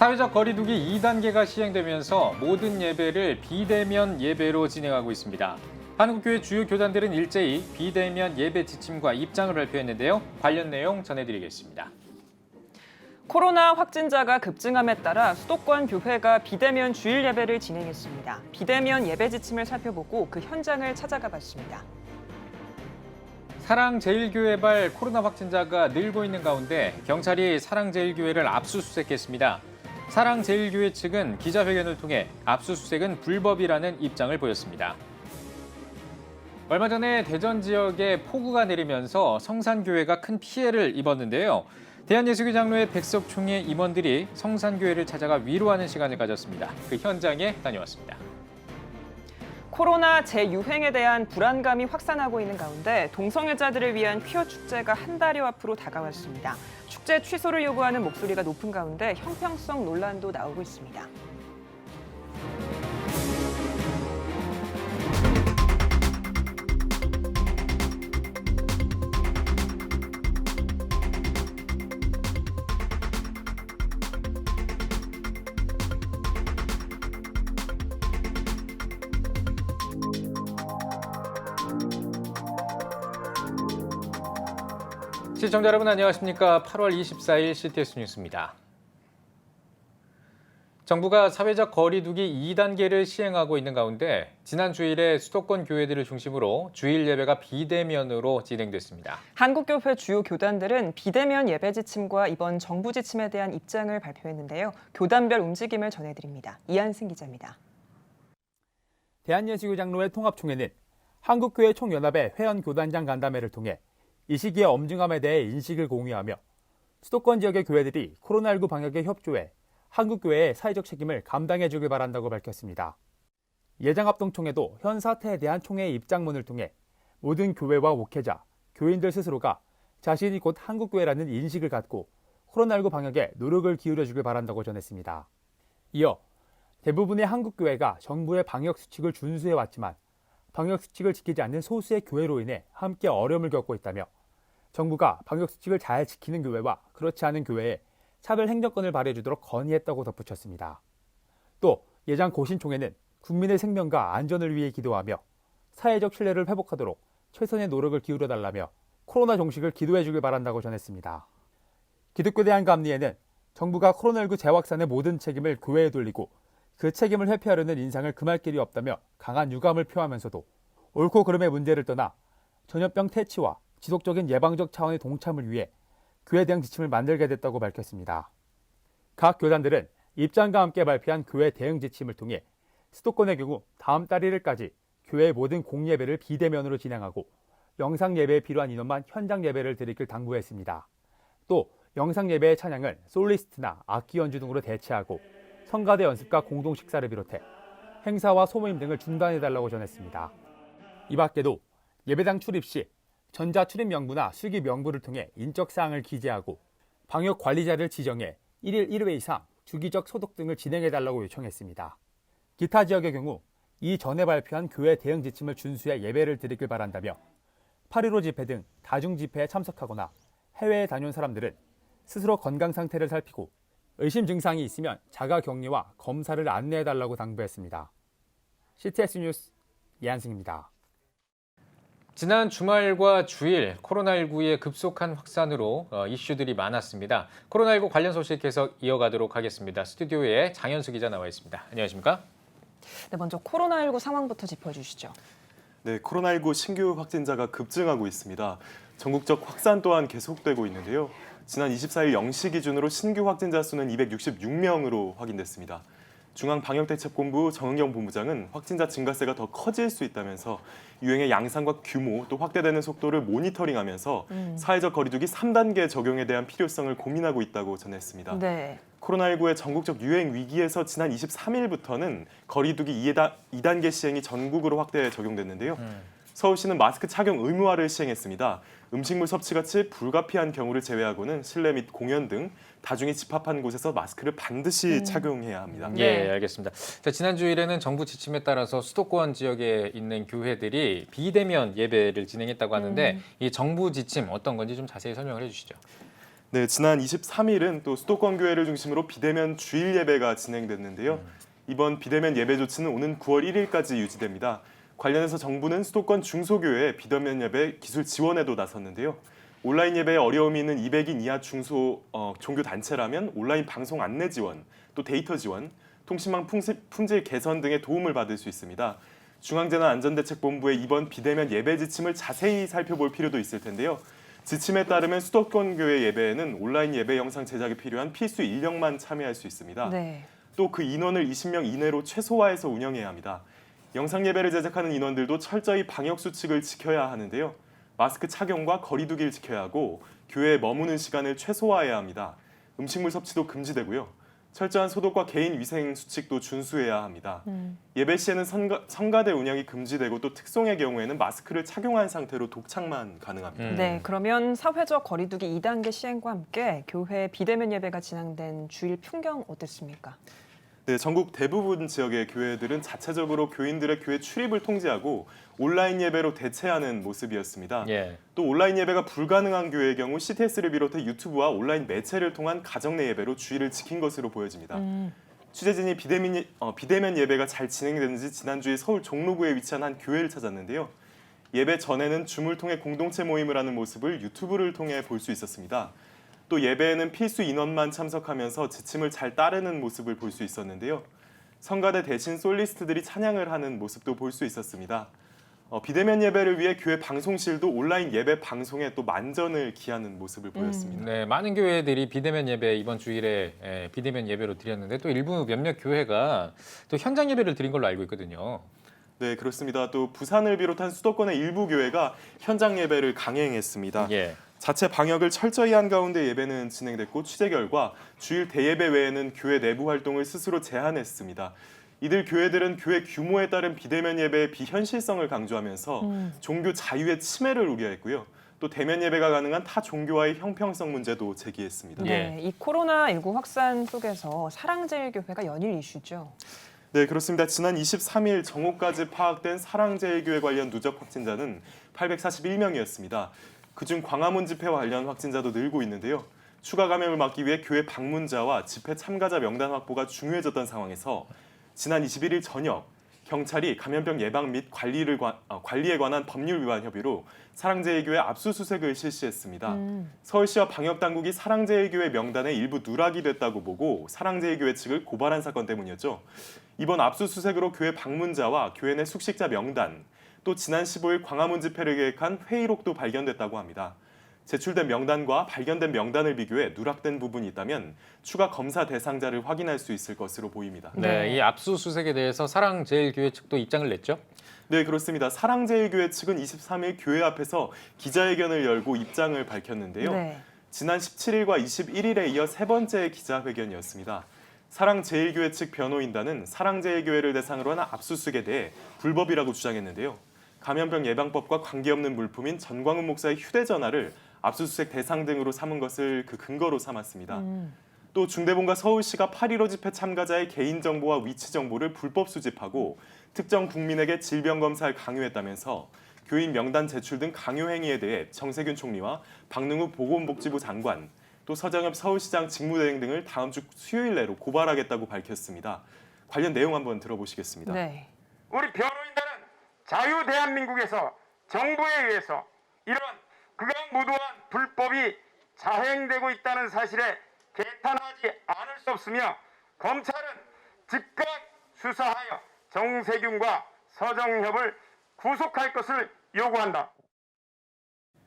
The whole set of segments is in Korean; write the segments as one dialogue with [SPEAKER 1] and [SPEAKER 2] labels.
[SPEAKER 1] 사회적 거리두기 2단계가 시행되면서 모든 예배를 비대면 예배로 진행하고 있습니다. 한국교회 주요 교단들은 일제히 비대면 예배 지침과 입장을 발표했는데요. 관련 내용 전해드리겠습니다.
[SPEAKER 2] 코로나 확진자가 급증함에 따라 수도권 교회가 비대면 주일 예배를 진행했습니다. 비대면 예배 지침을 살펴보고 그 현장을 찾아가 봤습니다.
[SPEAKER 1] 사랑제일교회발 코로나 확진자가 늘고 있는 가운데 경찰이 사랑제일교회를 압수수색했습니다. 사랑제일교회 측은 기자회견을 통해 압수수색은 불법이라는 입장을 보였습니다. 얼마 전에 대전 지역에 폭우가 내리면서 성산교회가 큰 피해를 입었는데요. 대한예수교 장로회 백석총회 임원들이 성산교회를 찾아가 위로하는 시간을 가졌습니다. 그 현장에 다녀왔습니다.
[SPEAKER 2] 코로나 재유행에 대한 불안감이 확산하고 있는 가운데 동성애자들을 위한 퀴어 축제가 한 달여 앞으로 다가왔습니다. 축제 취소를 요구하는 목소리가 높은 가운데 형평성 논란도 나오고 있습니다.
[SPEAKER 1] 시청자 여러분 안녕하십니까? 8월 24일 CTS 뉴스입니다. 정부가 사회적 거리두기 2단계를 시행하고 있는 가운데 지난 주일에 수도권 교회들을 중심으로 주일 예배가 비대면으로 진행됐습니다.
[SPEAKER 2] 한국교회 주요 교단들은 비대면 예배 지침과 이번 정부 지침에 대한 입장을 발표했는데요. 교단별 움직임을 전해드립니다. 이한승 기자입니다.
[SPEAKER 3] 대한예수교 장로회 통합총회는 한국교회 총연합의 회원교단장 간담회를 통해 이 시기의 엄중함에 대해 인식을 공유하며 수도권 지역의 교회들이 코로나19 방역에 협조해 한국교회의 사회적 책임을 감당해 주길 바란다고 밝혔습니다. 예장합동총회도 현 사태에 대한 총회의 입장문을 통해 모든 교회와 목회자, 교인들 스스로가 자신이 곧 한국교회라는 인식을 갖고 코로나19 방역에 노력을 기울여 주길 바란다고 전했습니다. 이어 대부분의 한국교회가 정부의 방역수칙을 준수해왔지만 방역수칙을 지키지 않는 소수의 교회로 인해 함께 어려움을 겪고 있다며 정부가 방역수칙을 잘 지키는 교회와 그렇지 않은 교회에 차별 행정권을 발휘해주도록 건의했다고 덧붙였습니다. 또 예장 고신총회는 국민의 생명과 안전을 위해 기도하며 사회적 신뢰를 회복하도록 최선의 노력을 기울여달라며 코로나 종식을 기도해주길 바란다고 전했습니다. 기독교대한감리회는 정부가 코로나19 재확산의 모든 책임을 교회에 돌리고 그 책임을 회피하려는 인상을 금할 길이 없다며 강한 유감을 표하면서도 옳고 그름의 문제를 떠나 전염병 퇴치와 지속적인 예방적 차원의 동참을 위해 교회 대응 지침을 만들게 됐다고 밝혔습니다. 각 교단들은 입장과 함께 발표한 교회 대응 지침을 통해 수도권의 경우 다음 달 1일까지 교회의 모든 공예배를 비대면으로 진행하고 영상 예배에 필요한 인원만 현장 예배를 드리길 당부했습니다. 또 영상 예배의 찬양을 솔리스트나 악기 연주 등으로 대체하고 성가대 연습과 공동 식사를 비롯해 행사와 소모임 등을 중단해달라고 전했습니다. 이 밖에도 예배당 출입 시 전자 출입 명부나 수기 명부를 통해 인적 사항을 기재하고 방역 관리자를 지정해 1일 1회 이상 주기적 소독 등을 진행해달라고 요청했습니다. 기타 지역의 경우 이전에 발표한 교회 대응 지침을 준수해 예배를 드리길 바란다며 8.15 집회 등 다중 집회에 참석하거나 해외에 다녀온 사람들은 스스로 건강 상태를 살피고 의심 증상이 있으면 자가 격리와 검사를 안내해달라고 당부했습니다. CTS 뉴스 이한승입니다.
[SPEAKER 1] 지난 주말과 주일 코로나19의 급속한 확산으로 이슈들이 많았습니다. 코로나19 관련 소식 계속 이어가도록 하겠습니다. 스튜디오에 장현수 기자 나와 있습니다. 안녕하십니까?
[SPEAKER 2] 네, 먼저 코로나19 상황부터 짚어주시죠.
[SPEAKER 4] 네, 코로나19 신규 확진자가 급증하고 있습니다. 전국적 확산 또한 계속되고 있는데요. 지난 24일 0시 기준으로 신규 확진자 수는 266명으로 확인됐습니다. 중앙방역대책본부 정은경 본부장은 확진자 증가세가 더 커질 수 있다면서 유행의 양상과 규모 또 확대되는 속도를 모니터링하면서 사회적 거리두기 3단계 적용에 대한 필요성을 고민하고 있다고 전했습니다.
[SPEAKER 2] 네.
[SPEAKER 4] 코로나19의 전국적 유행 위기에서 지난 23일부터는 거리두기 2단계 시행이 전국으로 확대 적용됐는데요. 서울시는 마스크 착용 의무화를 시행했습니다. 음식물 섭취 같이 불가피한 경우를 제외하고는 실내 및 공연 등 다중이 집합한 곳에서 마스크를 반드시 착용해야 합니다.
[SPEAKER 1] 예, 알겠습니다. 자, 지난 주일에는 정부 지침에 따라서 수도권 지역에 있는 교회들이 비대면 예배를 진행했다고 하는데 이 정부 지침 어떤 건지 좀 자세히 설명을 해주시죠.
[SPEAKER 4] 네, 지난 23일은 또 수도권 교회를 중심으로 비대면 주일 예배가 진행됐는데요. 이번 비대면 예배 조치는 오는 9월 1일까지 유지됩니다. 관련해서 정부는 수도권 중소교회 비대면 예배 기술 지원에도 나섰는데요. 온라인 예배에 어려움이 있는 200인 이하 종교 단체라면 온라인 방송 안내 지원, 또 데이터 지원, 통신망 품질 개선 등의 도움을 받을 수 있습니다. 중앙재난안전대책본부의 이번 비대면 예배 지침을 자세히 살펴볼 필요도 있을 텐데요. 지침에 따르면 수도권 교회 예배에는 온라인 예배 영상 제작에 필요한 필수 인력만 참여할 수 있습니다.
[SPEAKER 2] 네.
[SPEAKER 4] 또 그 인원을 20명 이내로 최소화해서 운영해야 합니다. 영상 예배를 제작하는 인원들도 철저히 방역 수칙을 지켜야 하는데요. 마스크 착용과 거리 두기를 지켜야 하고 교회에 머무는 시간을 최소화해야 합니다. 음식물 섭취도 금지되고요. 철저한 소독과 개인 위생 수칙도 준수해야 합니다. 예배 시에는 성가대 운영이 금지되고 또 특송의 경우에는 마스크를 착용한 상태로 독창만 가능합니다.
[SPEAKER 2] 네, 그러면 사회적 거리두기 2단계 시행과 함께 교회 비대면 예배가 진행된 주일 풍경 어땠습니까?
[SPEAKER 4] 네, 전국 대부분 지역의 교회들은 자체적으로 교인들의 교회 출입을 통제하고 온라인 예배로 대체하는 모습이었습니다.
[SPEAKER 1] 예.
[SPEAKER 4] 또 온라인 예배가 불가능한 교회의 경우 CTS를 비롯해 유튜브와 온라인 매체를 통한 가정 내 예배로 주의를 지킨 것으로 보여집니다. 취재진이 비대면 예배가 잘 진행되는지 지난주에 서울 종로구에 위치한 한 교회를 찾았는데요. 예배 전에는 줌을 통해 공동체 모임을 하는 모습을 유튜브를 통해 볼 수 있었습니다. 또 예배에는 필수 인원만 참석하면서 지침을 잘 따르는 모습을 볼 수 있었는데요. 성가대 대신 솔리스트들이 찬양을 하는 모습도 볼 수 있었습니다. 비대면 예배를 위해 교회 방송실도 온라인 예배 방송에 또 만전을 기하는 모습을 보였습니다.
[SPEAKER 1] 네, 많은 교회들이 비대면 예배 이번 주일에 비대면 예배로 드렸는데 또 일부 몇몇 교회가 또 현장 예배를 드린 걸로 알고 있거든요.
[SPEAKER 4] 네, 그렇습니다. 또 부산을 비롯한 수도권의 일부 교회가 현장 예배를 강행했습니다.
[SPEAKER 1] 예.
[SPEAKER 4] 자체 방역을 철저히 한 가운데 예배는 진행됐고 취재 결과 주일 대예배 외에는 교회 내부 활동을 스스로 제한했습니다. 이들 교회들은 교회 규모에 따른 비대면 예배의 비현실성을 강조하면서 종교 자유의 침해를 우려했고요. 또 대면 예배가 가능한 타 종교와의 형평성 문제도 제기했습니다.
[SPEAKER 2] 네, 이 코로나19 확산 속에서 사랑제일교회가 연일 이슈죠.
[SPEAKER 4] 네, 그렇습니다. 지난 23일 정오까지 파악된 사랑제일교회 관련 누적 확진자는 841명이었습니다. 그중 광화문 집회와 관련 확진자도 늘고 있는데요. 추가 감염을 막기 위해 교회 방문자와 집회 참가자 명단 확보가 중요해졌던 상황에서 지난 21일 저녁 경찰이 감염병 예방 및 관리에 관한 법률 위반 혐의로 사랑제일교회 압수수색을 실시했습니다. 서울시와 방역당국이 사랑제일교회 명단에 일부 누락이 됐다고 보고 사랑제일교회 측을 고발한 사건 때문이었죠. 이번 압수수색으로 교회 방문자와 교회 내 숙식자 명단, 또 지난 15일 광화문 집회를 계획한 회의록도 발견됐다고 합니다. 제출된 명단과 발견된 명단을 비교해 누락된 부분이 있다면 추가 검사 대상자를 확인할 수 있을 것으로 보입니다.
[SPEAKER 1] 네, 이 압수수색에 대해서 사랑제일교회 측도 입장을 냈죠?
[SPEAKER 4] 네, 그렇습니다. 사랑제일교회 측은 23일 교회 앞에서 기자회견을 열고 입장을 밝혔는데요.
[SPEAKER 2] 네.
[SPEAKER 4] 지난 17일과 21일에 이어 세 번째 기자회견이었습니다. 사랑제일교회 측 변호인단은 사랑제일교회를 대상으로 한 압수수색에 대해 불법이라고 주장했는데요. 감염병 예방법과 관계없는 물품인 전광훈 목사의 휴대전화를 압수수색 대상 등으로 삼은 것을 그 근거로 삼았습니다. 또 중대본과 서울시가 8.15 집회 참가자의 개인정보와 위치정보를 불법 수집하고 특정 국민에게 질병검사를 강요했다면서 교인 명단 제출 등 강요 행위에 대해 정세균 총리와 박능우 보건복지부 장관, 또 서정엽 서울시장 직무대행 등을 다음 주 수요일 내로 고발하겠다고 밝혔습니다. 관련 내용 한번 들어보시겠습니다.
[SPEAKER 2] 네.
[SPEAKER 5] 우리 변호인단은 자유 대한민국에서 정부에 의해서 이런 극악무도한 불법이 자행되고 있다는 사실에 개탄하지 않을 수 없으며 검찰은 즉각 수사하여 정세균과 서정협을 구속할 것을 요구한다.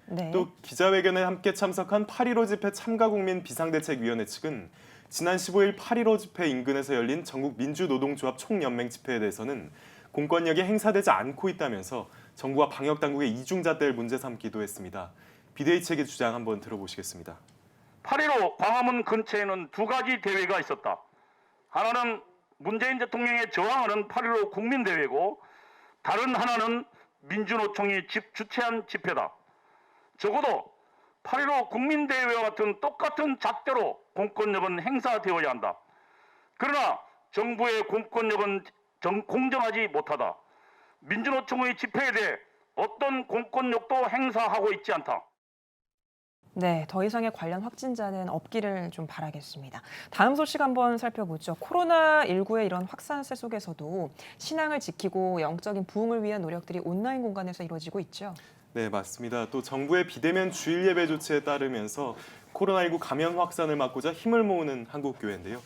[SPEAKER 2] 네.
[SPEAKER 4] 또 기자회견에 함께 참석한 8.15 집회 참가국민 비상대책위원회 측은 지난 15일 8.15 집회 인근에서 열린 전국 민주노동조합 총연맹 집회에 대해서는 공권력이 행사되지 않고 있다면서 정부와 방역당국의 이중잣대를 문제 삼기도 했습니다. 비대위 측의 주장 한번 들어보시겠습니다.
[SPEAKER 5] 8.15 광화문 근처에는 두 가지 대회가 있었다. 하나는 문재인 대통령의 저항하는 8.15 국민대회고 다른 하나는 민주노총이 주최한 집회다. 적어도 8.15 국민대회와 같은 똑같은 잣대로 공권력은 행사되어야 한다. 그러나 정부의 공권력은 공정하지 못하다. 민주노총의 집회에 대해 어떤 공권력도 행사하고 있지 않다.
[SPEAKER 2] 네, 더 이상의 관련 확진자는 없기를 좀 바라겠습니다. 다음 소식 한번 살펴보죠. 코로나19의 이런 확산세 속에서도 신앙을 지키고 영적인 부흥을 위한 노력들이 온라인 공간에서 이루어지고 있죠.
[SPEAKER 4] 네, 맞습니다. 또 정부의 비대면 주일 예배 조치에 따르면서 코로나19 감염 확산을 막고자 힘을 모으는 한국교회인데요.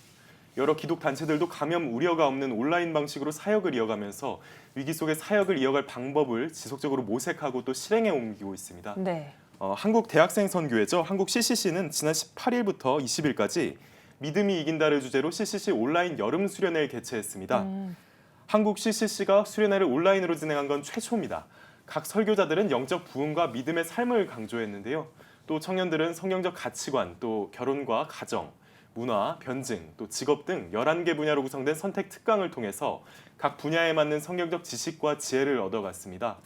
[SPEAKER 4] 여러 기독 단체들도 감염 우려가 없는 온라인 방식으로 사역을 이어가면서 위기 속에 사역을 이어갈 방법을 지속적으로 모색하고 또 실행에 옮기고 있습니다.
[SPEAKER 2] 네.
[SPEAKER 4] 한국 대학생 선교회죠. 한국 CCC는 지난 18일부터 20일까지 믿음이 이긴다를 주제로 CCC 온라인 여름 수련회를 개최했습니다. 한국 CCC가 수련회를 온라인으로 진행한 건 최초입니다. 각 설교자들은 영적 부흥과 믿음의 삶을 강조했는데요. 또 청년들은 성경적 가치관, 또 결혼과 가정, 문화, 변증, 또 직업 등 11개 분야로 구성된 선택 특강을 통해서 각 분야에 맞는 성경적 지식과 지혜를 얻어갔습니다.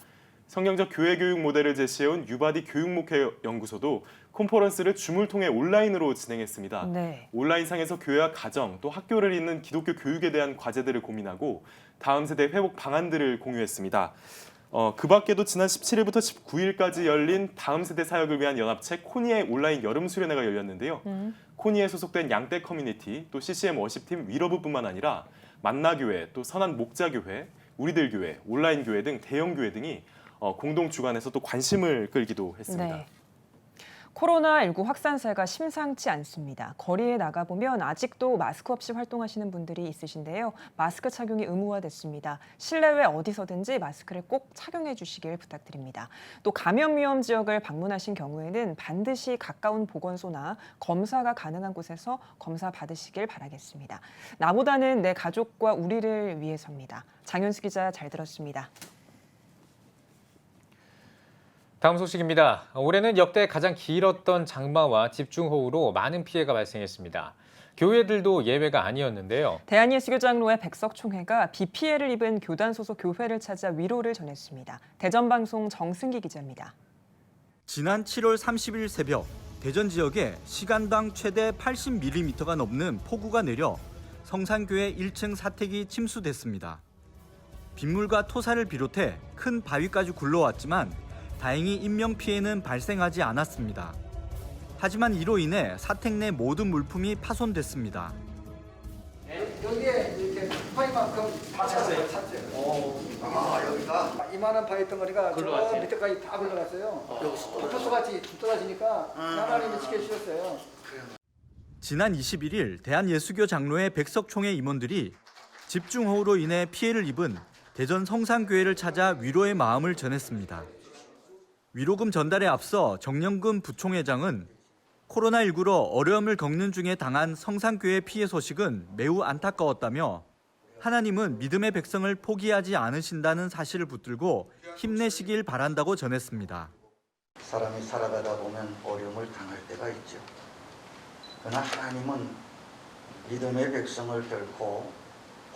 [SPEAKER 4] 성경적 교회 교육 모델을 제시해온 유바디 교육목회 연구소도 컨퍼런스를 줌을 통해 온라인으로 진행했습니다.
[SPEAKER 2] 네.
[SPEAKER 4] 온라인상에서 교회와 가정, 또 학교를 잇는 기독교 교육에 대한 과제들을 고민하고 다음 세대 회복 방안들을 공유했습니다. 그 밖에도 지난 17일부터 19일까지 열린 다음 세대 사역을 위한 연합체 코니의 온라인 여름 수련회가 열렸는데요. 코니에 소속된 양떼 커뮤니티, 또 CCM 워십팀 위러브뿐만 아니라 만나교회, 또 선한 목자교회, 우리들 교회, 온라인 교회 등 대형 교회 등이 공동 주관해서 또 관심을 끌기도 했습니다.
[SPEAKER 2] 네. 코로나19 확산세가 심상치 않습니다. 거리에 나가보면 아직도 마스크 없이 활동하시는 분들이 있으신데요. 마스크 착용이 의무화됐습니다. 실내외 어디서든지 마스크를 꼭 착용해 주시길 부탁드립니다. 또 감염 위험 지역을 방문하신 경우에는 반드시 가까운 보건소나 검사가 가능한 곳에서 검사 받으시길 바라겠습니다. 나보다는 내 가족과 우리를 위해서입니다. 장윤수 기자 잘 들었습니다.
[SPEAKER 1] 다음 소식입니다. 올해는 역대 가장 길었던 장마와 집중호우로 많은 피해가 발생했습니다. 교회들도 예외가 아니었는데요.
[SPEAKER 2] 대한예수교장로회 백석총회가 비 피해를 입은 교단 소속 교회를 찾아 위로를 전했습니다. 대전방송 정승기 기자입니다.
[SPEAKER 6] 지난 7월 30일 새벽 대전 지역에 시간당 최대 80mm가 넘는 폭우가 내려 성산교회 1층 사택이 침수됐습니다. 빗물과 토사를 비롯해 큰 바위까지 굴러왔지만 다행히 인명피해는 발생하지 않았습니다. 하지만 이로 인해 사택 내 모든 물품이 파손됐습니다.
[SPEAKER 7] 여기에 이렇게 파이만큼 다 찼어요. 여기가 이만한 파이 덩어리가 저 밑에까지 다 흘러갔어요. 폭포수같이 툭 떨어지니까 하나님이 지켜주셨어요.
[SPEAKER 6] 지난 21일 대한예수교 장로회 백석총회 임원들이 집중호우로 인해 피해를 입은 대전 성산교회를 찾아 위로의 마음을 전했습니다. 위로금 전달에 앞서 정영근 부총회장은 코로나19로 어려움을 겪는 중에 당한 성산교회 피해 소식은 매우 안타까웠다며 하나님은 믿음의 백성을 포기하지 않으신다는 사실을 붙들고 힘내시길 바란다고 전했습니다.
[SPEAKER 8] 사람이 살아가다 보면 어려움을 당할 때가 있죠. 그러나 하나님은 믿음의 백성을 결코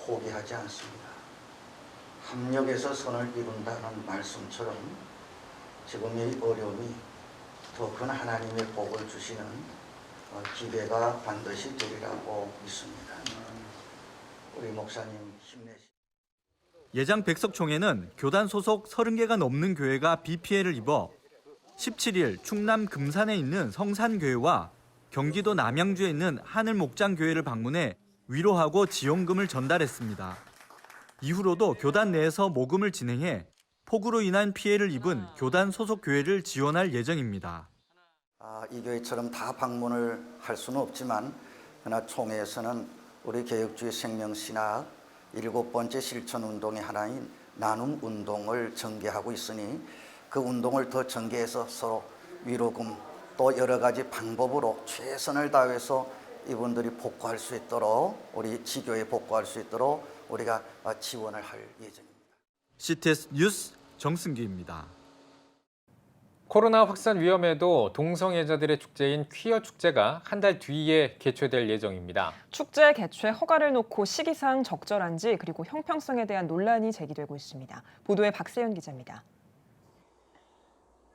[SPEAKER 8] 포기하지 않습니다. 합력해서 선을 이룬다는 말씀처럼 지금 이 어려움이 더 큰 하나님의 복을 주시는 기회가 반드시 되리라고 믿습니다. 우리 목사님 힘내시고.
[SPEAKER 6] 예장 백석총회는 교단 소속 30개가 넘는 교회가 비 피해를 입어 17일 충남 금산에 있는 성산교회와 경기도 남양주에 있는 하늘목장교회를 방문해 위로하고 지원금을 전달했습니다. 이후로도 교단 내에서 모금을 진행해 폭우로 인한 피해를 입은 교단 소속 교회를 지원할 예정입니다.
[SPEAKER 8] 이 교회처럼 다 방문을 할 수는 없지만 그러나 총회에서는 우리 개혁주의 생명신학 7번째 실천운동의 하나인 나눔운동을 전개하고 있으니 그 운동을 더 전개해서 서로 위로금 또 여러 가지 방법으로 최선을 다해서 이분들이 복구할 수 있도록 우리 지교에 복구할 수 있도록 우리가 지원을 할 예정입니다.
[SPEAKER 6] CTS 뉴스 정승기입니다.
[SPEAKER 1] 코로나 확산 위험에도 동성애자들의 축제인 퀴어 축제가 한 달 뒤에 개최될 예정입니다.
[SPEAKER 2] 축제 개최 허가를 놓고 시기상 적절한지 그리고 형평성에 대한 논란이 제기되고 있습니다. 보도에 박세현 기자입니다.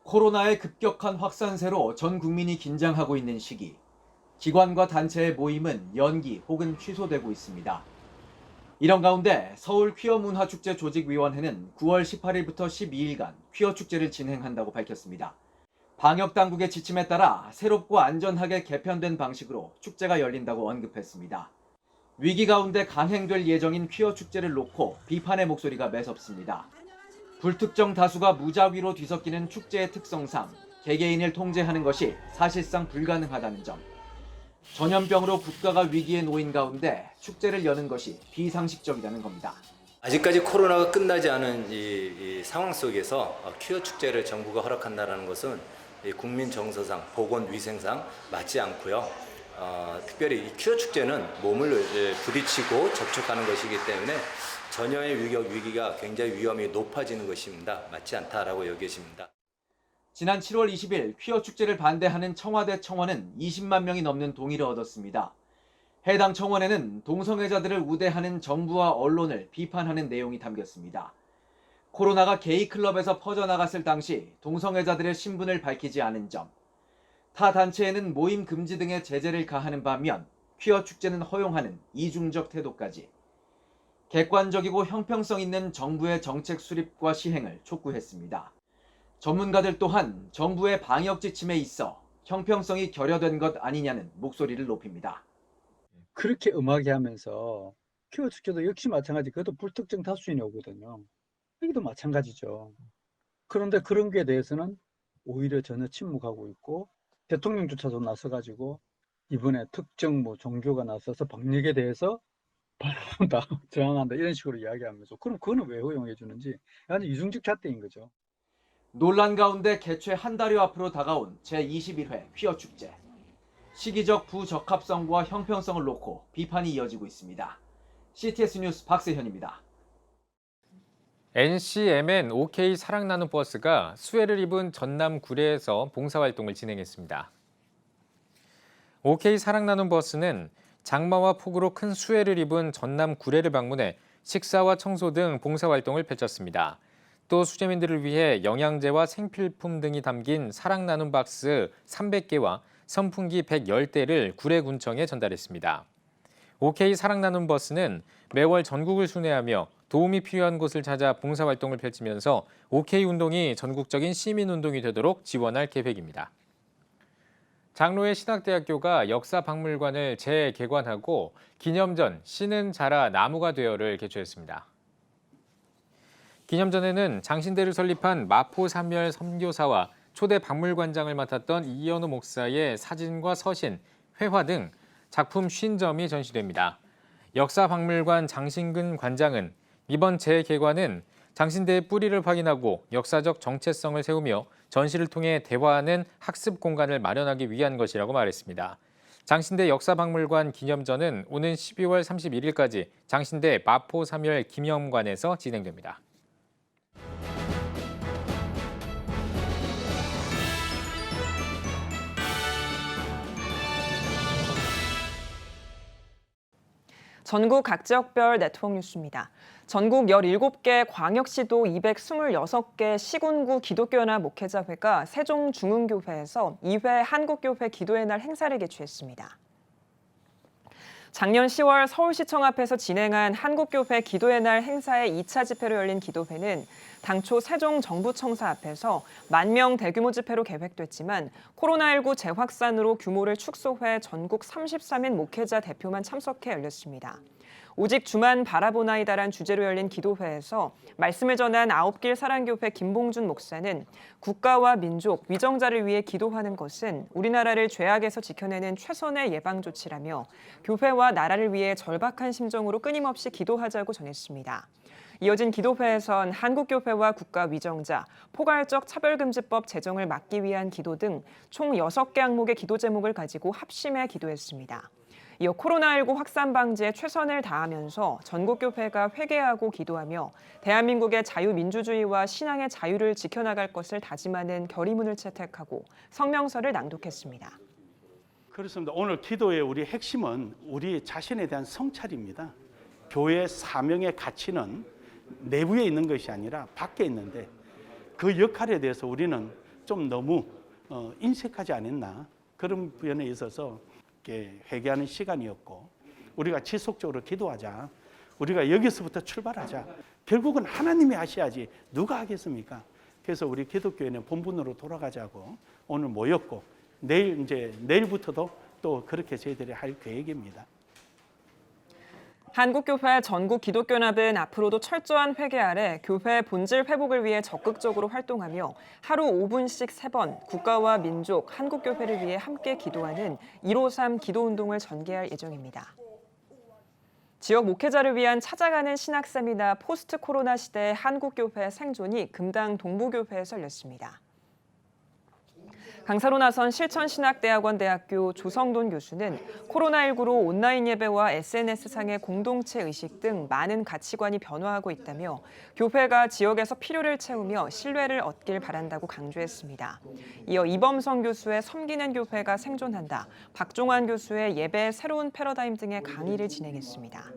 [SPEAKER 9] 코로나의 급격한 확산세로 전 국민이 긴장하고 있는 시기, 기관과 단체의 모임은 연기 혹은 취소되고 있습니다. 이런 가운데 서울 퀴어문화축제 조직위원회는 9월 18일부터 12일간 퀴어 축제를 진행한다고 밝혔습니다. 방역 당국의 지침에 따라 새롭고 안전하게 개편된 방식으로 축제가 열린다고 언급했습니다. 위기 가운데 강행될 예정인 퀴어 축제를 놓고 비판의 목소리가 매섭습니다. 불특정 다수가 무작위로 뒤섞이는 축제의 특성상 개개인을 통제하는 것이 사실상 불가능하다는 점. 전염병으로 국가가 위기에 놓인 가운데 축제를 여는 것이 비상식적이라는 겁니다.
[SPEAKER 10] 아직까지 코로나가 끝나지 않은 이 상황 속에서 퀴어 축제를 정부가 허락한다는 것은 국민 정서상, 보건위생상 맞지 않고요. 특별히 이 퀴어 축제는 몸을 부딪히고 접촉하는 것이기 때문에 전염의 위기가 굉장히 위험이 높아지는 것입니다. 맞지 않다라고 여겨집니다.
[SPEAKER 9] 지난 7월 20일 퀴어 축제를 반대하는 청와대 청원은 20만 명이 넘는 동의를 얻었습니다. 해당 청원에는 동성애자들을 우대하는 정부와 언론을 비판하는 내용이 담겼습니다. 코로나가 게이 클럽에서 퍼져나갔을 당시 동성애자들의 신분을 밝히지 않은 점, 타 단체에는 모임 금지 등의 제재를 가하는 반면 퀴어 축제는 허용하는 이중적 태도까지 객관적이고 형평성 있는 정부의 정책 수립과 시행을 촉구했습니다. 전문가들 또한 정부의 방역 지침에 있어 형평성이 결여된 것 아니냐는 목소리를 높입니다.
[SPEAKER 11] 그렇게 음하게 하면서 퀴어 축제도 역시 마찬가지. 그것도 불특정 다수인이 오거든요. 여기도 마찬가지죠. 그런데 그런 게 대해서는 오히려 전혀 침묵하고 있고 대통령조차도 나서가지고 이번에 특정 종교가 나서서 방역에 대해서 반대한다, 저항한다 이런 식으로 이야기하면서 그럼 그거는 왜 허용해 주는지 완전 이중적 잣대인 거죠.
[SPEAKER 9] 논란 가운데 개최 한 달여 앞으로 다가온 제21회 퀴어 축제. 시기적 부적합성과 형평성을 놓고 비판이 이어지고 있습니다. CTS 뉴스 박세현입니다.
[SPEAKER 1] NCMN OK 사랑 나눔 버스가 수해를 입은 전남 구례에서 봉사활동을 진행했습니다. OK 사랑 나눔 버스는 장마와 폭우로 큰 수해를 입은 전남 구례를 방문해 식사와 청소 등 봉사활동을 펼쳤습니다. 또 수재민들을 위해 영양제와 생필품 등이 담긴 사랑 나눔 박스 300개와 선풍기 110대를 구례군청에 전달했습니다. OK 사랑 나눔 버스는 매월 전국을 순회하며 도움이 필요한 곳을 찾아 봉사활동을 펼치면서 OK 운동이 전국적인 시민운동이 되도록 지원할 계획입니다. 장로의 신학대학교가 역사박물관을 재개관하고 기념전 씨는 자라 나무가 되어를 개최했습니다. 기념전에는 장신대를 설립한 마포삼열 선교사와 초대 박물관장을 맡았던 이현우 목사의 사진과 서신, 회화 등 작품 50점이 전시됩니다. 역사박물관 장신근 관장은 이번 재개관은 장신대의 뿌리를 확인하고 역사적 정체성을 세우며 전시를 통해 대화하는 학습 공간을 마련하기 위한 것이라고 말했습니다. 장신대 역사박물관 기념전은 오는 12월 31일까지 장신대 마포삼열 기념관에서 진행됩니다.
[SPEAKER 2] 전국 각 지역별 네트워크 뉴스입니다. 전국 17개 광역시도 226개 시군구 기독교연합 목회자회가 세종중흥교회에서 2회 한국교회 기도의 날 행사를 개최했습니다. 작년 10월 서울시청 앞에서 진행한 한국교회 기도의 날 행사의 2차 집회로 열린 기도회는 당초 세종정부청사 앞에서 10,000명 대규모 집회로 계획됐지만 코로나19 재확산으로 규모를 축소해 전국 33인 목회자 대표만 참석해 열렸습니다. 오직 주만 바라보나이다란 주제로 열린 기도회에서 말씀을 전한 아홉길 사랑교회 김봉준 목사는 국가와 민족, 위정자를 위해 기도하는 것은 우리나라를 죄악에서 지켜내는 최선의 예방조치라며 교회와 나라를 위해 절박한 심정으로 끊임없이 기도하자고 전했습니다. 이어진 기도회에선 한국교회와 국가위정자, 포괄적 차별금지법 제정을 막기 위한 기도 등 총 6개 항목의 기도 제목을 가지고 합심해 기도했습니다. 이어 코로나19 확산 방지에 최선을 다하면서 전국교회가 회개하고 기도하며 대한민국의 자유민주주의와 신앙의 자유를 지켜나갈 것을 다짐하는 결의문을 채택하고 성명서를 낭독했습니다.
[SPEAKER 12] 그렇습니다. 오늘 기도의 우리 핵심은 우리 자신에 대한 성찰입니다. 교회 사명의 가치는 내부에 있는 것이 아니라 밖에 있는데 그 역할에 대해서 우리는 좀 너무 인색하지 않았나, 그런 부분에 있어서 회개하는 시간이었고, 우리가 지속적으로 기도하자. 우리가 여기서부터 출발하자. 결국은 하나님이 하셔야지 누가 하겠습니까? 그래서 우리 기독교회는 본분으로 돌아가자고 오늘 모였고 내일부터도 또 그렇게 저희들이 할 계획입니다.
[SPEAKER 2] 한국교회 전국기독교연합은 앞으로도 철저한 회계 아래 교회 본질 회복을 위해 적극적으로 활동하며 하루 5분씩 3번 국가와 민족, 한국교회를 위해 함께 기도하는 153 기도운동을 전개할 예정입니다. 지역 목회자를 위한 찾아가는 신학 세미나 포스트 코로나 시대의 한국교회 생존이 금당 동부교회에서 열렸습니다. 강사로 나선 실천신학대학원 대학교 조성돈 교수는 코로나19로 온라인 예배와 SNS상의 공동체 의식 등 많은 가치관이 변화하고 있다며 교회가 지역에서 필요를 채우며 신뢰를 얻길 바란다고 강조했습니다. 이어 이범성 교수의 섬기는 교회가 생존한다, 박종환 교수의 예배의 새로운 패러다임 등의 강의를 진행했습니다.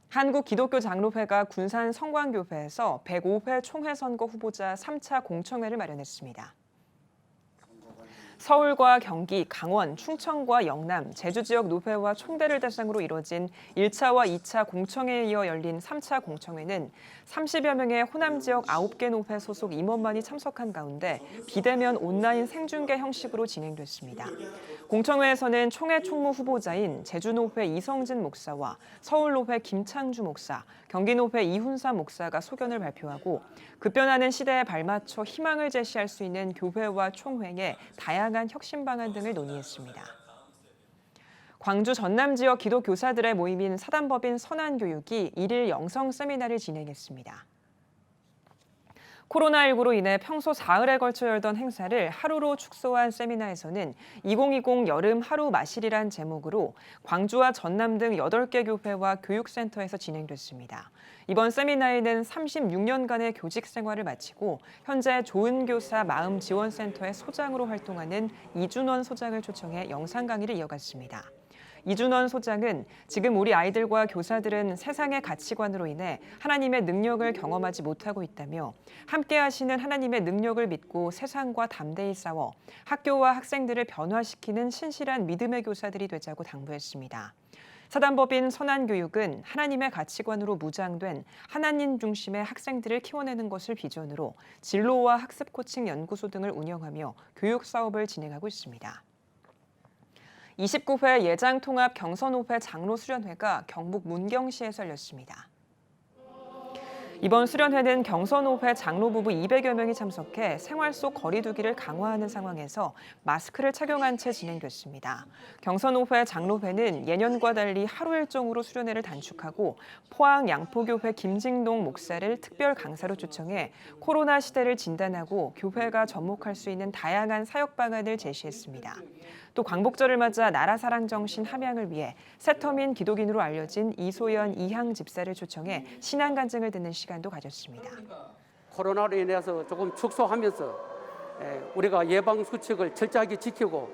[SPEAKER 2] 한국기독교장로회가 군산 성광교회에서 105회 총회 선거 후보자 3차 공청회를 마련했습니다. 서울과 경기, 강원, 충청과 영남, 제주 지역 노회와 총대를 대상으로 이뤄진 1차와 2차 공청회에 이어 열린 3차 공청회는 30여 명의 호남 지역 9개 노회 소속 임원만이 참석한 가운데 비대면 온라인 생중계 형식으로 진행됐습니다. 공청회에서는 총회 총무 후보자인 제주노회 이성진 목사와 서울노회 김창주 목사, 경기노회 이훈사 목사가 소견을 발표하고 급변하는 시대에 발맞춰 희망을 제시할 수 있는 교회와 총회의 다양한 혁신 방안 등을 논의했습니다. 광주 전남 지역 기독 교사들의 모임인 사단법인 선한교육이 1일 영성 세미나를 진행했습니다. 코로나19로 인해 평소 사흘에 걸쳐 열던 행사를 하루로 축소한 세미나에서는 2020 여름 하루 마실이란 제목으로 광주와 전남 등 8개 교회와 교육센터에서 진행됐습니다. 이번 세미나에는 36년간의 교직 생활을 마치고 현재 좋은 교사 마음 지원센터의 소장으로 활동하는 이준원 소장을 초청해 영상 강의를 이어갔습니다. 이준원 소장은 지금 우리 아이들과 교사들은 세상의 가치관으로 인해 하나님의 능력을 경험하지 못하고 있다며 함께 하시는 하나님의 능력을 믿고 세상과 담대히 싸워 학교와 학생들을 변화시키는 신실한 믿음의 교사들이 되자고 당부했습니다. 사단법인 선한교육은 하나님의 가치관으로 무장된 하나님 중심의 학생들을 키워내는 것을 비전으로 진로와 학습 코칭 연구소 등을 운영하며 교육 사업을 진행하고 있습니다. 29회 예장통합 경선호회 장로수련회가 경북 문경시에서 열렸습니다. 이번 수련회는 경선호회 장로부부 200여 명이 참석해 생활 속 거리 두기를 강화하는 상황에서 마스크를 착용한 채 진행됐습니다. 경선호회 장로회는 예년과 달리 하루 일정으로 수련회를 단축하고 포항 양포교회 김징동 목사를 특별 강사로 초청해 코로나 시대를 진단하고 교회가 접목할 수 있는 다양한 사역 방안을 제시했습니다. 또 광복절을 맞아 나라 사랑 정신 함양을 위해 새터민 기독인으로 알려진 이소연 이향 집사를 초청해 신앙 간증을 듣는 시간도 가졌습니다.
[SPEAKER 13] 코로나로 인해서 조금 축소하면서 우리가 예방 수칙을 철저하게 지키고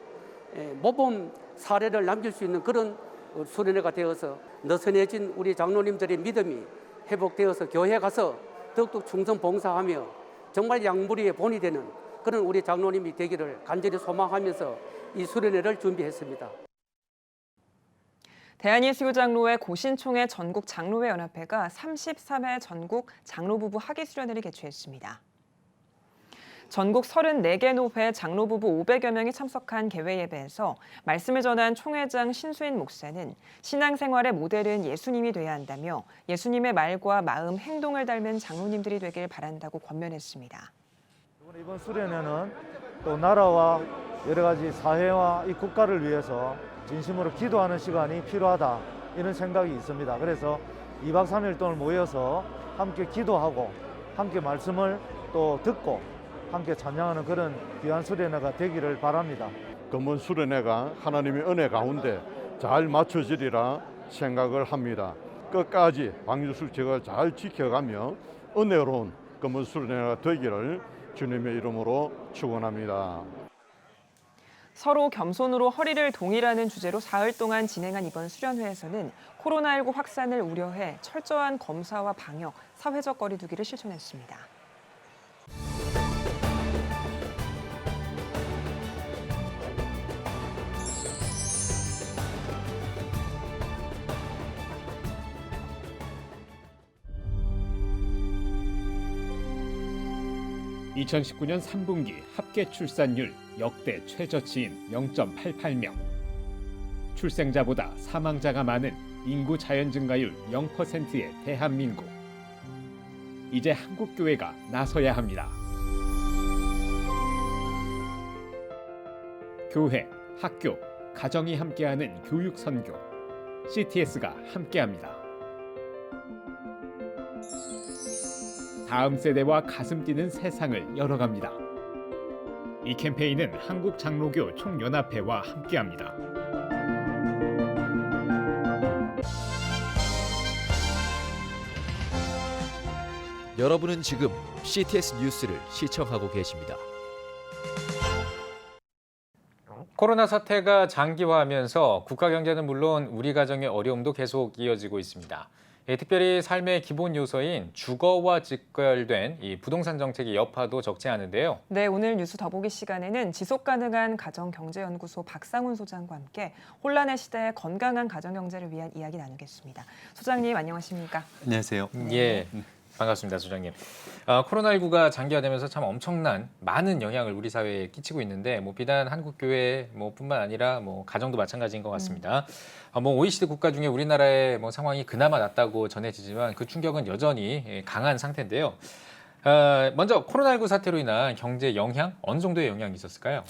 [SPEAKER 13] 모범 사례를 남길 수 있는 그런 수련회가 되어서 느슨해진 우리 장로님들의 믿음이 회복되어서 교회에 가서 더욱더 충성 봉사하며 정말 양무리의 본이 되는 그런 우리 장로님이 되기를 간절히 소망하면서 이 수련회를 준비했습니다.
[SPEAKER 2] 대한예수교장로회 고신총회 전국 장로회 연합회가 33회 전국 장로부부 학위 수련회를 개최했습니다. 전국 34개 노회 장로부부 500여 명이 참석한 개회 예배에서 말씀을 전한 총회장 신수인 목사는 신앙생활의 모델은 예수님이 돼야 한다며 예수님의 말과 마음, 행동을 닮은 장로님들이 되길 바란다고 권면했습니다.
[SPEAKER 14] 이번 수련회는 또 나라와 여러 가지 사회와 이 국가를 위해서 진심으로 기도하는 시간이 필요하다 이런 생각이 있습니다. 그래서 2박 3일 동안 모여서 함께 기도하고 함께 말씀을 또 듣고 함께 찬양하는 그런 귀한 수련회가 되기를 바랍니다.
[SPEAKER 15] 금번 수련회가 하나님의 은혜 가운데 잘 맞춰지리라 생각을 합니다. 끝까지 방주수칙을 잘 지켜가며 은혜로운 금번 수련회가 되기를 주님의 이름으로 축원합니다.
[SPEAKER 2] 서로 겸손으로 허리를 동일하는 주제로 사흘 동안 진행한 이번 수련회에서는 코로나19 확산을 우려해 철저한 검사와 방역, 사회적 거리 두기를 실천했습니다.
[SPEAKER 16] 2019년 3분기 합계 출산율 역대 최저치인 0.88명. 출생자보다 사망자가 많은 인구 자연 증가율 0%의 대한민국. 이제 한국교회가 나서야 합니다. 교회, 학교, 가정이 함께하는 교육 선교. CTS가 함께합니다. 다음 세대와 가슴 뛰는 세상을 열어갑니다. 이 캠페인은 한국장로교 총연합회와 함께합니다.
[SPEAKER 17] 여러분은 지금 CTS 뉴스를 시청하고 계십니다.
[SPEAKER 1] 코로나 사태가 장기화하면서 국가 경제는 물론 우리 가정의 어려움도 계속 이어지고 있습니다. 특별히 삶의 기본 요소인 주거와 직결된 이 부동산 정책의 여파도 적지 않은데요.
[SPEAKER 2] 네, 오늘 뉴스 더보기 시간에는 지속가능한 가정경제연구소 박상훈 소장과 함께 혼란의 시대에 건강한 가정경제를 위한 이야기 나누겠습니다. 소장님 안녕하십니까?
[SPEAKER 18] 안녕하세요.
[SPEAKER 1] 예. 반갑습니다, 소장님. 코로나19가 장기화되면서 참 엄청난 많은 영향을 우리 사회에 끼치고 있는데 비단 한국교회 뿐만 아니라 가정도 마찬가지인 것 같습니다. OECD 국가 중에 우리나라의 상황이 그나마 낫다고 전해지지만 그 충격은 여전히 강한 상태인데요. 먼저 코로나19 사태로 인한 경제 영향, 어느 정도의 영향이 있었을까요?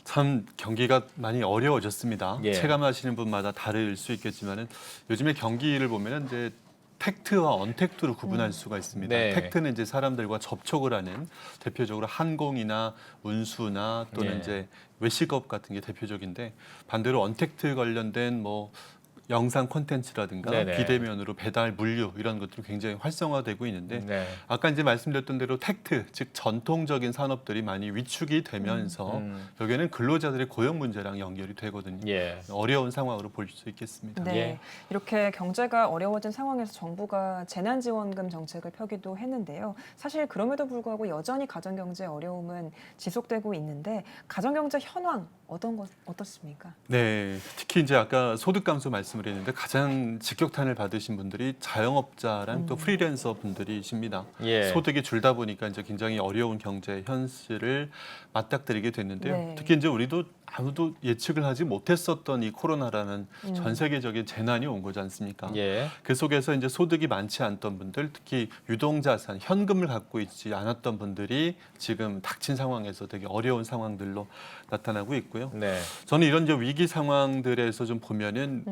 [SPEAKER 18] 참 경기가 많이 어려워졌습니다.
[SPEAKER 1] 예.
[SPEAKER 18] 체감하시는 분마다 다를 수 있겠지만은 요즘에 경기를 보면은 이제 택트와 언택트로 구분할 수가 있습니다.
[SPEAKER 1] 네.
[SPEAKER 18] 택트는 이제 사람들과 접촉을 하는 대표적으로 항공이나 운수나 또는
[SPEAKER 1] 네.
[SPEAKER 18] 이제 외식업 같은 게 대표적인데 반대로 언택트 관련된 영상 콘텐츠라든가
[SPEAKER 1] 네네.
[SPEAKER 18] 비대면으로 배달, 물류 이런 것들이 굉장히 활성화되고 있는데
[SPEAKER 1] 네.
[SPEAKER 18] 아까 이제 말씀드렸던 대로 텍트, 즉 전통적인 산업들이 많이 위축이 되면서 여기에는 근로자들의 고용 문제랑 연결이 되거든요.
[SPEAKER 1] 예.
[SPEAKER 18] 어려운 상황으로 볼 수 있겠습니다.
[SPEAKER 2] 네,
[SPEAKER 1] 예.
[SPEAKER 2] 이렇게 경제가 어려워진 상황에서 정부가 재난지원금 정책을 펴기도 했는데요. 사실 그럼에도 불구하고 여전히 가정경제 어려움은 지속되고 있는데 가정경제 현황 어떻습니까?
[SPEAKER 18] 네, 특히 이제 아까 소득 감소 말씀을 했는데 가장 직격탄을 받으신 분들이 자영업자랑 또 프리랜서 분들이십니다.
[SPEAKER 1] 예.
[SPEAKER 18] 소득이 줄다 보니까 이제 굉장히 어려운 경제 현실을 맞닥뜨리게 됐는데요.
[SPEAKER 2] 네.
[SPEAKER 18] 특히 이제 우리도 아무도 예측을 하지 못했었던 이 코로나라는 전 세계적인 재난이 온 거지 않습니까?
[SPEAKER 1] 예.
[SPEAKER 18] 그 속에서 이제 소득이 많지 않던 분들, 특히 유동자산, 현금을 갖고 있지 않았던 분들이 지금 닥친 상황에서 되게 어려운 상황들로 나타나고 있고요.
[SPEAKER 1] 네.
[SPEAKER 18] 저는 이런 이제 위기 상황들에서 좀 보면은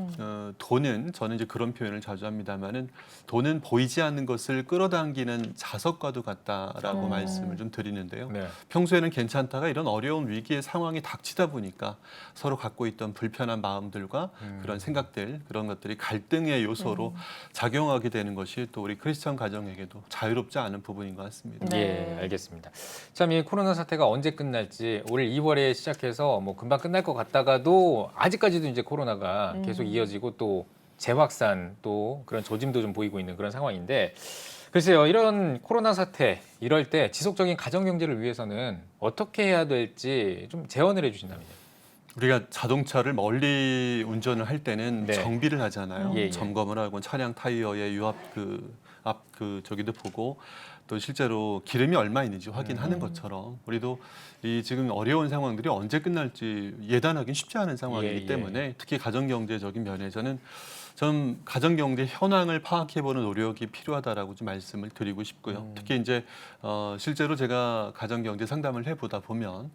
[SPEAKER 18] 돈은 저는 이제 그런 표현을 자주 합니다만은 돈은 보이지 않는 것을 끌어당기는 자석과도 같다라고 말씀을 좀 드리는데요.
[SPEAKER 1] 네.
[SPEAKER 18] 평소에는 괜찮다가 이런 어려운 위기의 상황이 닥치다 보니까 서로 갖고 있던 불편한 마음들과 그런 생각들, 그런 것들이 갈등의 요소로 작용하게 되는 것이 또 우리 크리스천 가정에게도 자유롭지 않은 부분인 것 같습니다.
[SPEAKER 1] 예, 알겠습니다. 참 이 코로나 사태가 언제 끝날지 올 2월에 시작해서 금방 끝날 것 같다가도 아직까지도 이제 코로나가 계속 이어지고 또 재확산 또 그런 조짐도 좀 보이고 있는 그런 상황인데 글쎄요, 이런 코로나 사태 이럴 때 지속적인 가정 경제를 위해서는 어떻게 해야 될지 좀 제언을 해주신다면요.
[SPEAKER 18] 우리가 자동차를 멀리 운전을 할 때는
[SPEAKER 1] 네.
[SPEAKER 18] 정비를 하잖아요.
[SPEAKER 1] 예, 예.
[SPEAKER 18] 점검을 하고 차량 타이어의 유압 저기도 보고 또 실제로 기름이 얼마 있는지 확인하는 것처럼 우리도 이 지금 어려운 상황들이 언제 끝날지 예단하기는 쉽지 않은 상황이기
[SPEAKER 1] 예.
[SPEAKER 18] 때문에 특히 가정경제적인 면에서는 좀 가정경제 현황을 파악해보는 노력이 필요하다라고 좀 말씀을 드리고 싶고요. 특히 이제 실제로 제가 가정경제 상담을 해보다 보면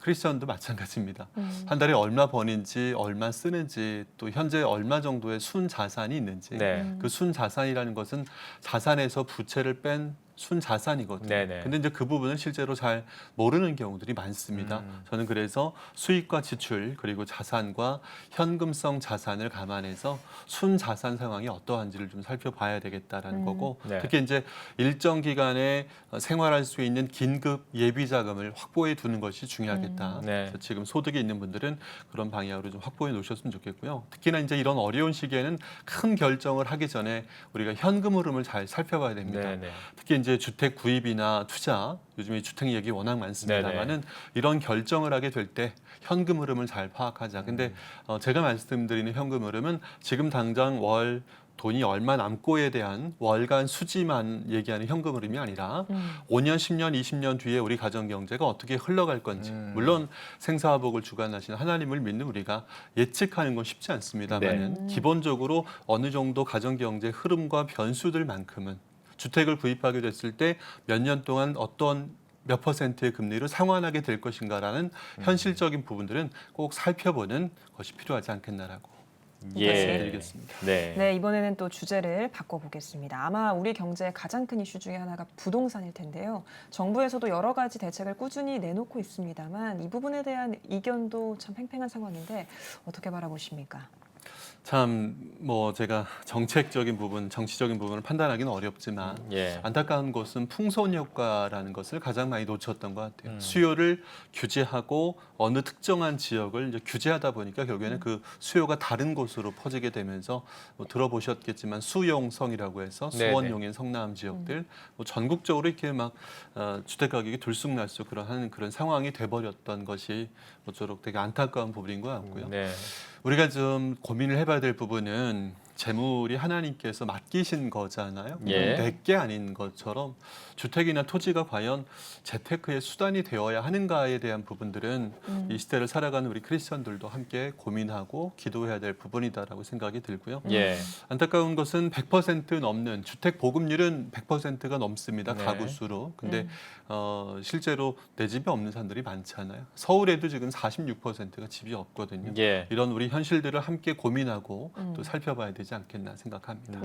[SPEAKER 18] 크리스천도 마찬가지입니다. 한 달에 얼마 버는지, 얼마 쓰는지, 또 현재 얼마 정도의 순 자산이 있는지,
[SPEAKER 1] 네.
[SPEAKER 18] 그 순 자산이라는 것은 자산에서 부채를 뺀 순자산이거든요.
[SPEAKER 1] 네네.
[SPEAKER 18] 근데 이제 그 부분을 실제로 잘 모르는 경우들이 많습니다. 저는 그래서 수익과 지출 그리고 자산과 현금성 자산을 감안해서 순자산 상황이 어떠한지를 좀 살펴봐야 되겠다라는 거고
[SPEAKER 1] 네.
[SPEAKER 18] 특히 이제 일정 기간에 생활할 수 있는 긴급 예비 자금을 확보해 두는 것이 중요하겠다.
[SPEAKER 1] 네.
[SPEAKER 18] 그래서 지금 소득이 있는 분들은 그런 방향으로 좀 확보해 놓으셨으면 좋겠고요. 특히나 이제 이런 어려운 시기에는 큰 결정을 하기 전에 우리가 현금 흐름을 잘 살펴봐야 됩니다.
[SPEAKER 1] 네네.
[SPEAKER 18] 특히 이제 이제 주택 구입이나 투자, 요즘에 주택 얘기 워낙 많습니다만은 이런 결정을 하게 될 때 현금 흐름을 잘 파악하자. 근데 제가 말씀드리는 현금 흐름은 지금 당장 월 돈이 얼마 남고에 대한 월간 수지만 얘기하는 현금 흐름이 아니라 5년, 10년, 20년 뒤에 우리 가정 경제가 어떻게 흘러갈 건지. 물론 생사화복을 주관하시는 하나님을 믿는 우리가 예측하는 건 쉽지 않습니다만은 기본적으로 어느 정도 가정 경제 흐름과 변수들만큼은 주택을 구입하게 됐을 때 몇 년 동안 어떤 몇 퍼센트의 금리로 상환하게 될 것인가라는 현실적인 부분들은 꼭 살펴보는 것이 필요하지 않겠나라고 말씀드리겠습니다.
[SPEAKER 2] 네, 이번에는 또 주제를 바꿔보겠습니다. 아마 우리 경제의 가장 큰 이슈 중에 하나가 부동산일 텐데요. 정부에서도 여러 가지 대책을 꾸준히 내놓고 있습니다만 이 부분에 대한 이견도 참 팽팽한 상황인데 어떻게 바라보십니까?
[SPEAKER 18] 참 뭐 제가 정책적인 부분, 정치적인 부분을 판단하기는 어렵지만 안타까운 것은 풍선 효과라는 것을 가장 많이 놓쳤던 것 같아요. 수요를 규제하고 어느 특정한 지역을 이제 규제하다 보니까 결국에는 그 수요가 다른 곳으로 퍼지게 되면서 뭐 들어보셨겠지만 수용성이라고 해서 수원용인 성남 지역들 뭐 전국적으로 이렇게 막 주택 가격이 들쑥날쑥 그런 상황이 돼버렸던 것이 모쪼록 되게 안타까운 부분인 것 같고요. 우리가 좀 고민을 해봐야 될 부분은 재물이 하나님께서 맡기신 거잖아요. 내게 아닌 것처럼 주택이나 토지가 과연 재테크의 수단이 되어야 하는가에 대한 부분들은 이 시대를 살아가는 우리 크리스천들도 함께 고민하고 기도해야 될 부분이다라고 생각이 들고요. 안타까운 것은 100% 넘는 주택 보급률은 100%가 넘습니다. 가구 수로. 근데 실제로 내 집이 없는 사람들이 많잖아요. 서울에도 지금 46%가 집이 없거든요. 이런 우리 현실들을 함께 고민하고 또 살펴봐야 되지 않겠나 생각합니다.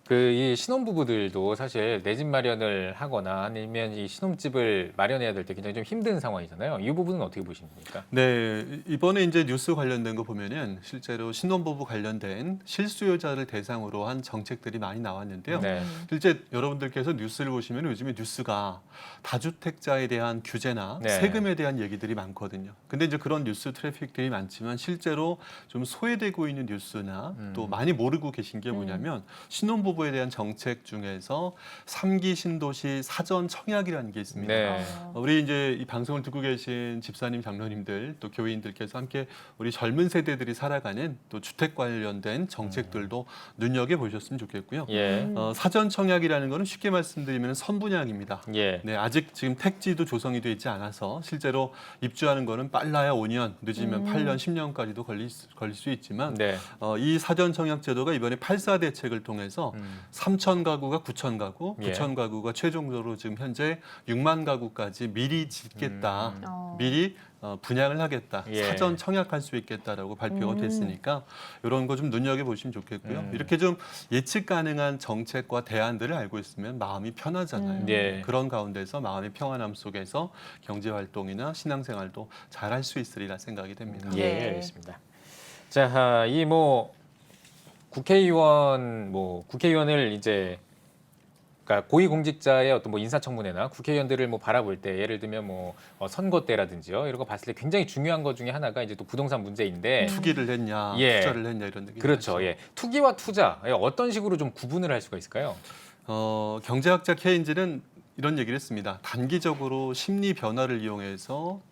[SPEAKER 1] 이 신혼부부들도 사실 내 집 마련을 하거나 아니면 이 신혼집을 마련해야 될 때 굉장히 좀 힘든 상황이잖아요. 이 부분은 어떻게 보십니까?
[SPEAKER 18] 네, 이번에 이제 뉴스 관련된 거 보면은 실제로 신혼부부 관련된 실수요자를 대상으로 한 정책들이 많이 나왔는데요. 실제 여러분들께서 뉴스를 보시면 요즘에 뉴스가 다주택자에 대한 규제나 세금에 대한 얘기들이 많거든요. 근데 이제 그런 뉴스 트래픽들이 많지만 실제로 좀 소외되고 있는 뉴스나 또 많이 모르고 계신 게 뭐냐면 신혼부부에 대한 정책 중에서 3기 신도시 사전 청약이라는 게 있습니다. 우리 이제 이 방송을 듣고 계신 집사님, 장로님들 또 교인들께서 함께 우리 젊은 세대들이 살아가는 또 주택 관련된 정책들도 눈여겨 보셨으면 좋겠고요. 사전 청약이라는 거는 쉽게 말씀드리면 선분양입니다. 아직 지금 택지도 조성이 되어 있지 않아서 실제로 입주하는 거는 빨라야 5년, 늦으면 8년, 10년까지도 걸릴 수 있지만 이 사전 청약 제도가 이번에 8.4 대책을 통해서 3천 가구가 9천 가구, 9천 가구가 최종적으로 지금 현재 6만 가구까지 미리 짓겠다. 미리 분양을 하겠다. 사전 청약할 수 있겠다라고 발표가 됐으니까 이런 거 좀 눈여겨보시면 좋겠고요. 이렇게 좀 예측 가능한 정책과 대안들을 알고 있으면 마음이 편하잖아요. 그런 가운데서 마음의 평안함 속에서 경제활동이나 신앙생활도 잘할 수 있으리라 생각이 됩니다.
[SPEAKER 1] 알겠습니다. 자, 국회의원을 이제 그러니까 고위공직자의 어떤 인사청문회나 국회의원들을 바라볼 때 예를 들면 선거 때라든지요 이런 거 봤을 때 굉장히 중요한 것 중에 하나가 이제 또 부동산 문제인데
[SPEAKER 18] 투기를 했냐, 투자를 했냐 이런 얘기.
[SPEAKER 1] 그렇죠. 투기와 투자 어떤 식으로 좀 구분을 할 수가 있을까요?
[SPEAKER 18] 경제학자 케인즈는 이런 얘기를 했습니다. 단기적으로 심리 변화를 이용해서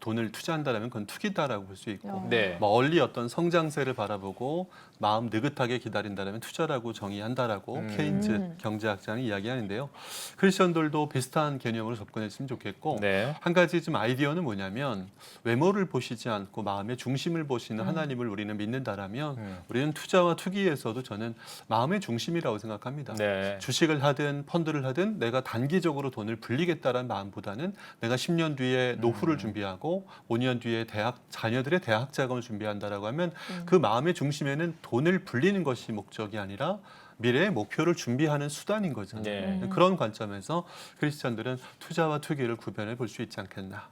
[SPEAKER 18] 돈을 투자한다면 그건 투기다라고 볼 수 있고 멀리 어떤 성장세를 바라보고 마음 느긋하게 기다린다면 투자라고 정의한다라고 케인즈 경제학자는 이야기하는데요. 크리스천들도 비슷한 개념으로 접근했으면 좋겠고 한 가지 좀 아이디어는 뭐냐면 외모를 보시지 않고 마음의 중심을 보시는 하나님을 우리는 믿는다라면 우리는 투자와 투기에서도 저는 마음의 중심이라고 생각합니다. 주식을 하든 펀드를 하든 내가 단기적으로 돈을 불리겠다라는 마음보다는 내가 10년 뒤에 노후를 준비하고 5년 뒤에 자녀들의 대학 자금을 준비한다라고 하면 그 마음의 중심에는 돈을 불리는 것이 목적이 아니라 미래의 목표를 준비하는 수단인 거잖아요. 그런 관점에서 크리스천들은 투자와 투기를 구별해 볼 수 있지 않겠나.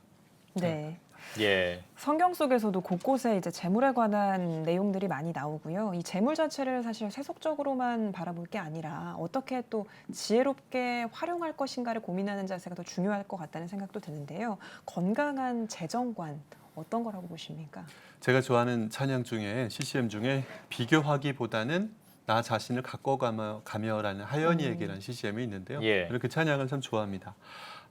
[SPEAKER 2] 성경 속에서도 곳곳에 이제 재물에 관한 내용들이 많이 나오고요. 이 재물 자체를 사실 세속적으로만 바라볼 게 아니라 어떻게 또 지혜롭게 활용할 것인가를 고민하는 자세가 더 중요할 것 같다는 생각도 드는데요. 건강한 재정관 어떤 거라고 보십니까?
[SPEAKER 18] 제가 좋아하는 찬양 중에 CCM 중에 비교하기보다는 나 자신을 갖고 가며라는 하연이에게라는 CCM이 있는데요.
[SPEAKER 1] 예.
[SPEAKER 18] 저는 그 찬양을 참 좋아합니다.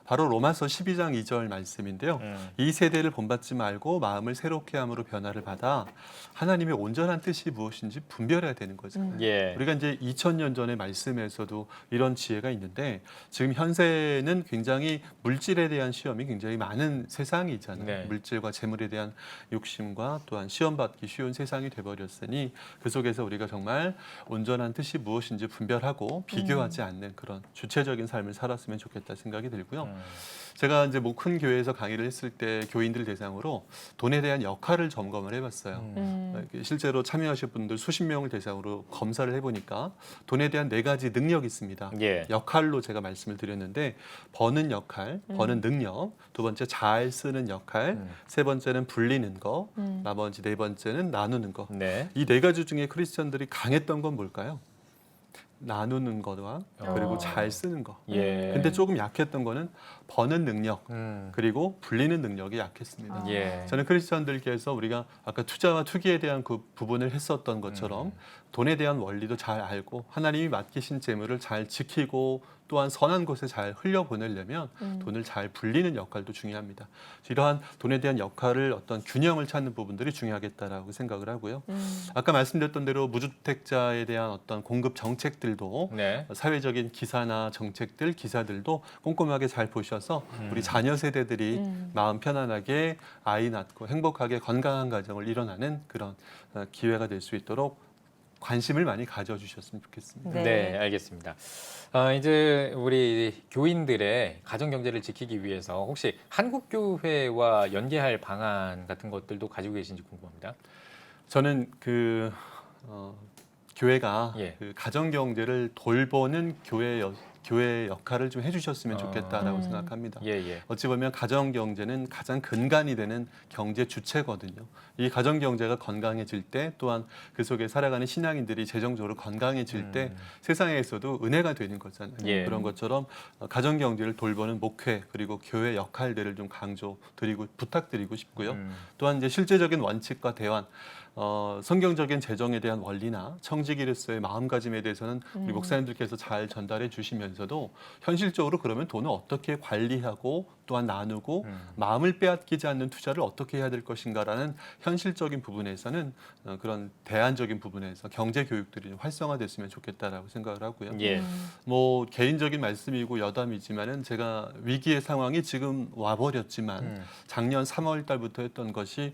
[SPEAKER 18] 바로 로마서 12장 2절 말씀인데요. 이 세대를 본받지 말고 마음을 새롭게 함으로 변화를 받아 하나님의 온전한 뜻이 무엇인지 분별해야 되는 거잖아요.
[SPEAKER 1] 예.
[SPEAKER 18] 우리가 이제 2000년 전의 말씀에서도 이런 지혜가 있는데 지금 현세는 굉장히 물질에 대한 시험이 굉장히 많은 세상이잖아요.
[SPEAKER 1] 네.
[SPEAKER 18] 물질과 재물에 대한 욕심과 또한 시험받기 쉬운 세상이 돼버렸으니 그 속에서 우리가 정말 온전한 뜻이 무엇인지 분별하고 비교하지 않는 그런 주체적인 삶을 살았으면 좋겠다 생각이 들고요. 제가 이제 뭐 큰 교회에서 강의를 했을 때 교인들 대상으로 돈에 대한 역할을 점검을 해봤어요. 실제로 참여하실 분들 수십 명을 대상으로 검사를 해보니까 돈에 대한 4가지 능력이 있습니다.
[SPEAKER 1] 예.
[SPEAKER 18] 역할로 제가 말씀을 드렸는데 버는 역할, 버는 능력, 2번째 잘 쓰는 역할, 3번째는 불리는 거, 나머지 4번째는 나누는 거.
[SPEAKER 1] 네.
[SPEAKER 18] 이 4가지 중에 크리스천들이 강했던 건 뭘까요? 나누는 거와 그리고 잘 쓰는 거.
[SPEAKER 1] 예.
[SPEAKER 18] 근데 조금 약했던 거는 버는 능력 그리고 불리는 능력이 약했습니다.
[SPEAKER 1] 예.
[SPEAKER 18] 저는 크리스천들께서 우리가 아까 투자와 투기에 대한 그 부분을 했었던 것처럼 돈에 대한 원리도 잘 알고 하나님이 맡기신 재물을 잘 지키고 또한 선한 곳에 잘 흘려보내려면 돈을 잘 불리는 역할도 중요합니다. 이러한 돈에 대한 역할을 어떤 균형을 찾는 부분들이 중요하겠다라고 생각을 하고요. 아까 말씀드렸던 대로 무주택자에 대한 어떤 공급 정책들도
[SPEAKER 1] 네.
[SPEAKER 18] 사회적인 기사나 정책들, 기사들도 꼼꼼하게 잘 보셔서 우리 자녀 세대들이 마음 편안하게 아이 낳고 행복하게 건강한 가정을 이뤄나는 그런 기회가 될 수 있도록 관심을 많이 가져주셨으면 좋겠습니다.
[SPEAKER 1] 네, 알겠습니다. 이제 우리 교인들의 가정 경제를 지키기 위해서 혹시 한국교회와 연계할 방안 같은 것들도 가지고 계신지 궁금합니다.
[SPEAKER 18] 저는 교회가
[SPEAKER 1] 예.
[SPEAKER 18] 그 가정 경제를 돌보는 교회 역할을 좀 해주셨으면 좋겠다라고 생각합니다.
[SPEAKER 1] 예.
[SPEAKER 18] 어찌 보면 가정 경제는 가장 근간이 되는 경제 주체거든요. 이 가정 경제가 건강해질 때 또한 그 속에 살아가는 신앙인들이 재정적으로 건강해질 때 세상에서도 은혜가 되는 거잖아요.
[SPEAKER 1] 예.
[SPEAKER 18] 그런 것처럼 가정 경제를 돌보는 목회 그리고 교회 역할들을 좀 강조드리고 부탁드리고 싶고요. 또한 이제 실제적인 원칙과 대안 성경적인 재정에 대한 원리나 청지기로서의 마음가짐에 대해서는 우리 목사님들께서 잘 전달해 주시면서도 현실적으로 그러면 돈을 어떻게 관리하고 또한 나누고 마음을 빼앗기지 않는 투자를 어떻게 해야 될 것인가라는 현실적인 부분에서는 그런 대안적인 부분에서 경제 교육들이 좀 활성화됐으면 좋겠다라고 생각을 하고요.
[SPEAKER 1] 예.
[SPEAKER 18] 뭐 개인적인 말씀이고 여담이지만은 제가 위기의 상황이 지금 와버렸지만 작년 3월 달부터 했던 것이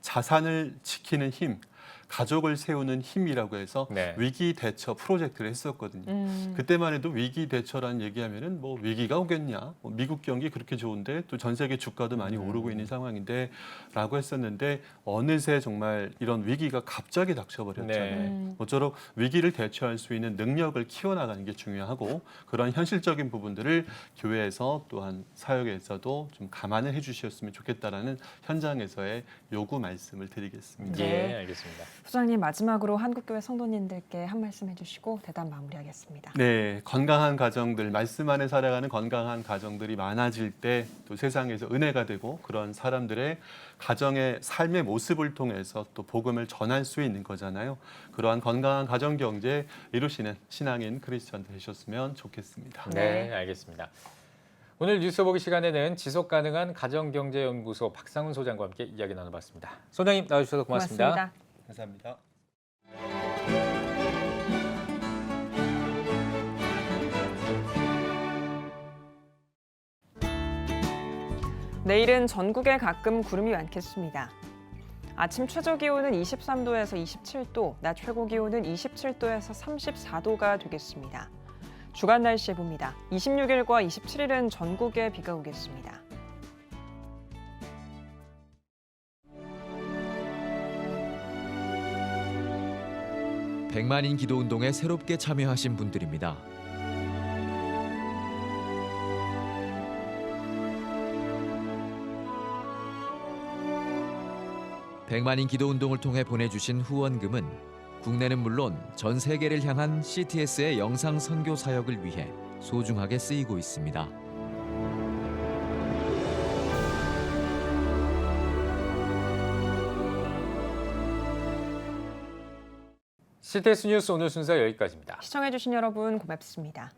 [SPEAKER 18] 자산을 지키는 힘, 가족을 세우는 힘이라고 해서
[SPEAKER 1] 네.
[SPEAKER 18] 위기 대처 프로젝트를 했었거든요. 그때만 해도 위기 대처라는 얘기하면은 뭐 위기가 오겠냐, 뭐 미국 경기 그렇게 좋은데 또 전 세계 주가도 많이 오르고 있는 상황인데라고 했었는데 어느새 정말 이런 위기가 갑자기 닥쳐버렸잖아요.
[SPEAKER 1] 네.
[SPEAKER 18] 모쪼록 위기를 대처할 수 있는 능력을 키워나가는 게 중요하고 그런 현실적인 부분들을 교회에서 또한 사역에서도 좀 감안을 해주셨으면 좋겠다라는 현장에서의 요구 말씀을 드리겠습니다.
[SPEAKER 1] 예, 알겠습니다.
[SPEAKER 2] 소장님 마지막으로 한국교회 성도님들께 한 말씀 해주시고 대담 마무리하겠습니다.
[SPEAKER 18] 네, 건강한 가정들, 말씀 안에 살아가는 건강한 가정들이 많아질 때 또 세상에서 은혜가 되고 그런 사람들의 가정의 삶의 모습을 통해서 또 복음을 전할 수 있는 거잖아요. 그러한 건강한 가정 경제 이루시는 신앙인 크리스천 되셨으면 좋겠습니다.
[SPEAKER 1] 네, 알겠습니다. 오늘 뉴스 보기 시간에는 지속가능한 가정경제연구소 박상훈 소장과 함께 이야기 나눠봤습니다. 소장님 나와주셔서 고맙습니다.
[SPEAKER 18] 감사합니다.
[SPEAKER 2] 내일은 전국에 가끔 구름이 많겠습니다. 아침 최저 기온은 23도에서 27도, 낮 최고 기온은 27도에서 34도가 되겠습니다. 주간 날씨 봅니다. 26일과 27일은 전국에 비가 오겠습니다.
[SPEAKER 17] 백만인 기도 운동에 새롭게 참여하신 분들입니다. 백만인 기도 운동을 통해 보내주신 후원금은 국내는 물론 전 세계를 향한 CTS의 영상 선교 사역을 위해 소중하게 쓰이고 있습니다.
[SPEAKER 1] CTS 뉴스 오늘 순서 여기까지입니다.
[SPEAKER 2] 시청해주신 여러분 고맙습니다.